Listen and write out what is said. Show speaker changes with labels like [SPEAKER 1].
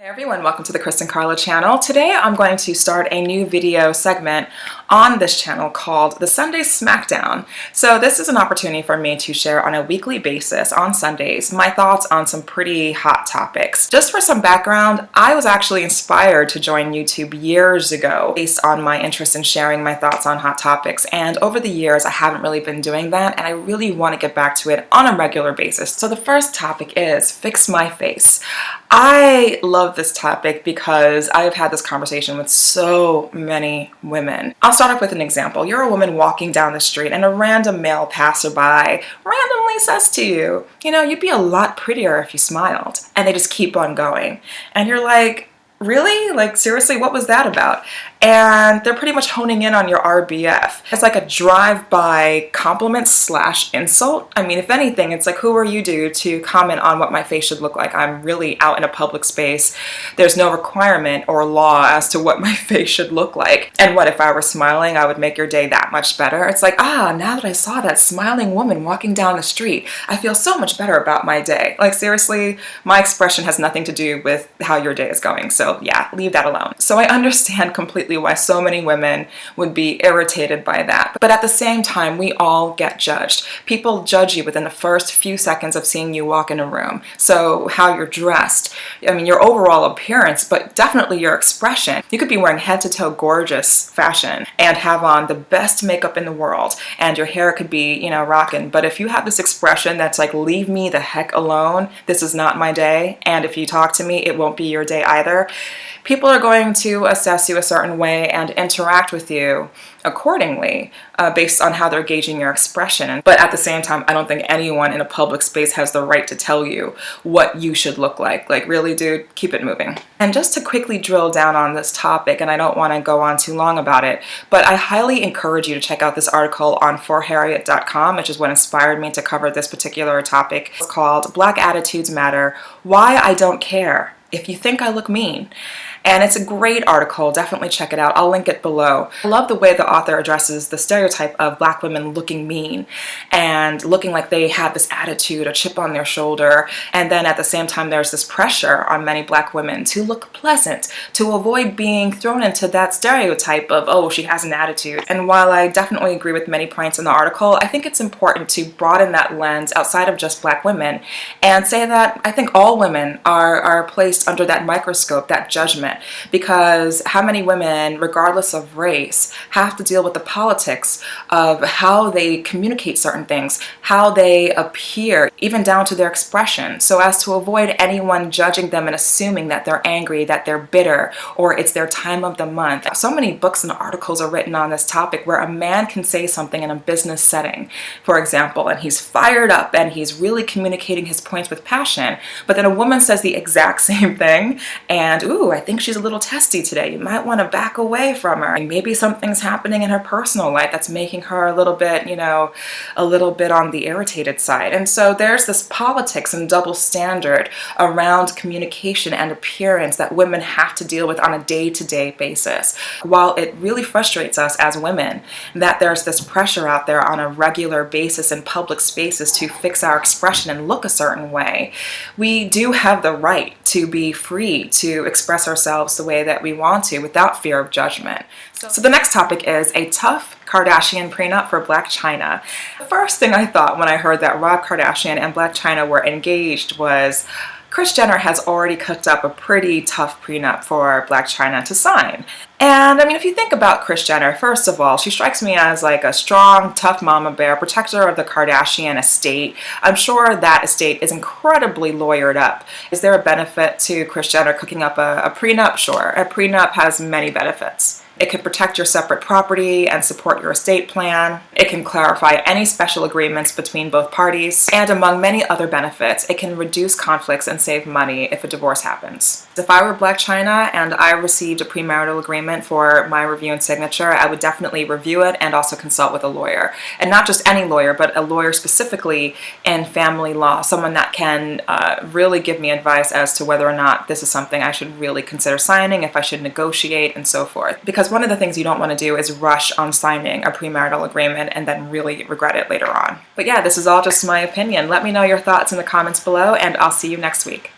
[SPEAKER 1] Hey everyone, welcome to the Chris and Carla channel. Today I'm going to start a new video segment on this channel called the Sunday Smackdown. So this is an opportunity for me to share on a weekly basis on Sundays my thoughts on some pretty hot topics. Just for some background, I was actually inspired to join YouTube years ago based on my interest in sharing my thoughts on hot topics, and over the years I haven't really been doing that, and I really want to get back to it on a regular basis. So the first topic is fix my face. I love this topic because I have had this conversation with so many women. I'll start off with an example. You're a woman walking down the street and a random male passerby randomly says to you, you'd be a lot prettier if you smiled. And they just keep on going. And you're like, really? Like, seriously, what was that about? And they're pretty much honing in on your RBF. It's like a drive-by compliment / insult. I mean, if anything, it's like, who are you, dude, to comment on what my face should look like? I'm really out in a public space. There's no requirement or law as to what my face should look like. And what if I were smiling, I would make your day that much better? It's like, now that I saw that smiling woman walking down the street, I feel so much better about my day. Like, seriously, my expression has nothing to do with how your day is going. So yeah, leave that alone. So I understand completely why so many women would be irritated by that. But at the same time, we all get judged. People judge you within the first few seconds of seeing you walk in a room. So how you're dressed, your overall appearance, but definitely your expression. You could be wearing head to toe gorgeous fashion and have on the best makeup in the world, and your hair could be, rocking. But if you have this expression that's like, leave me the heck alone, this is not my day, and if you talk to me, it won't be your day either, people are going to assess you a certain way and interact with you accordingly based on how they're gauging your expression. But at the same time, I don't think anyone in a public space has the right to tell you what you should look like. Like, really, dude, keep it moving. And just to quickly drill down on this topic, and I don't want to go on too long about it, but I highly encourage you to check out this article on forharriet.com, which is what inspired me to cover this particular topic. It's called Black Attitudes Matter: Why I Don't Care If You Think I Look Mean. And it's a great article. Definitely check it out. I'll link it below. I love the way the author addresses the stereotype of Black women looking mean and looking like they have this attitude, a chip on their shoulder. And then at the same time, there's this pressure on many Black women to look pleasant, to avoid being thrown into that stereotype of, oh, she has an attitude. And while I definitely agree with many points in the article, I think it's important to broaden that lens outside of just Black women and say that I think all women are placed under that microscope, that judgment. Because how many women, regardless of race, have to deal with the politics of how they communicate certain things, how they appear, even down to their expression, so as to avoid anyone judging them and assuming that they're angry, that they're bitter, or it's their time of the month. So many books and articles are written on this topic where a man can say something in a business setting, for example, and he's fired up and he's really communicating his points with passion, but then a woman says the exact same thing and, ooh, I think she's a little testy today. You might want to back away from her. And maybe something's happening in her personal life that's making her a little bit, a little bit on the irritated side. And so there's this politics and double standard around communication and appearance that women have to deal with on a day-to-day basis. While it really frustrates us as women that there's this pressure out there on a regular basis in public spaces to fix our expression and look a certain way, we do have the right to be free to express ourselves the way that we want to without fear of judgment. So the next topic is a tough Kardashian prenup for Blac Chyna. The first thing I thought when I heard that Rob Kardashian and Blac Chyna were engaged was, Kris Jenner has already cooked up a pretty tough prenup for Blac Chyna to sign. And I mean, if you think about Kris Jenner, first of all, she strikes me as like a strong, tough mama bear, protector of the Kardashian estate. I'm sure that estate is incredibly lawyered up. Is there a benefit to Kris Jenner cooking up a prenup? Sure. A prenup has many benefits. It can protect your separate property and support your estate plan. It can clarify any special agreements between both parties. And among many other benefits, it can reduce conflicts and save money if a divorce happens. If I were Blac Chyna and I received a premarital agreement for my review and signature, I would definitely review it and also consult with a lawyer. And not just any lawyer, but a lawyer specifically in family law, someone that can really give me advice as to whether or not this is something I should really consider signing, if I should negotiate, and so forth. Because one of the things you don't want to do is rush on signing a premarital agreement and then really regret it later on. But yeah, this is all just my opinion. Let me know your thoughts in the comments below, and I'll see you next week.